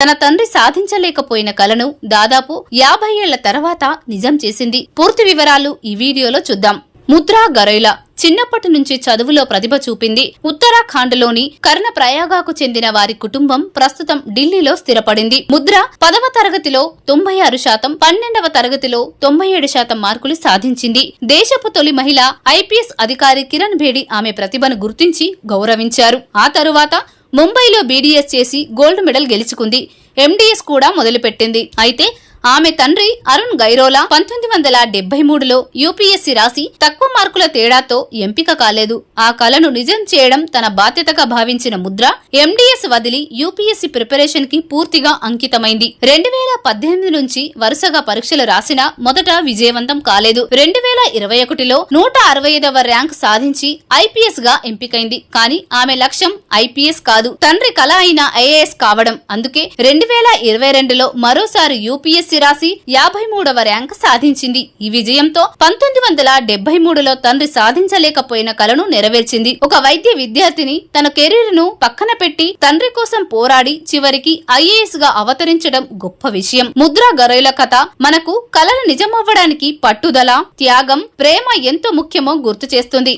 తన తండ్రి సాధించలేకపోయిన కలను దాదాపు 50 ఏళ్ల తర్వాత నిజం చేసింది. పూర్తి వివరాలు ఈ వీడియోలో చూద్దాం. ముద్రా గరైలా చిన్నప్పటి నుంచి చదువులో ప్రతిభ చూపింది. ఉత్తరాఖండ్లోని కర్ణప్రయాగకు చెందిన వారి కుటుంబం ప్రస్తుతం ఢిల్లీలో స్థిరపడింది. ముద్ర 10వ తరగతిలో 96%, 12వ తరగతిలో 97% మార్కులు సాధించింది. దేశపు తొలి మహిళ ఐపీఎస్ అధికారి కిరణ్ బేడి ఆమె ప్రతిభను గుర్తించి గౌరవించారు. ఆ తరువాత ముంబైలో బీడీఎస్ చేసి గోల్డ్ మెడల్ గెలుచుకుంది. ఎండీఎస్ కూడా మొదలుపెట్టింది. అయితే ఆమె తండ్రి అరుణ్ గైరోలా 1973లో యూపీఎస్సీ రాసి తక్కువ మార్కుల తేడాతో ఎంపిక కాలేదు. ఆ కలను నిజం చేయడం తన బాధ్యతగా భావించిన ముద్ర ఎండీఎస్ వదిలి యూపీఎస్సీ ప్రిపరేషన్ కి పూర్తిగా అంకితమైంది. 2018 నుంచి వరుసగా పరీక్షలు రాసినా మొదట విజయవంతం కాలేదు. 2021లో 165వ ర్యాంక్ సాధించి ఐపీఎస్ గా ఎంపికైంది. కానీ ఆమె లక్ష్యం ఐపీఎస్ కాదు, తండ్రి కల అయిన ఐఏఎస్ కావడం. అందుకే 2022లో మరోసారి యూపీఎస్సీ రాసి 53వ ర్యాంక్ సాధించింది. ఈ విజయంతో 1973లో తండ్రి సాధించలేకపోయిన కలను నెరవేర్చింది. ఒక వైద్య విద్యార్థిని తన కెరీర్ ను పక్కన పెట్టి తండ్రి కోసం పోరాడి చివరికి ఐఏఎస్ గా అవతరించడం గొప్ప విషయం. ముద్రా గరైలా కథ మనకు కలలు నిజమవ్వడానికి పట్టుదల, త్యాగం, ప్రేమ ఎంతో ముఖ్యమో గుర్తు చేస్తుంది.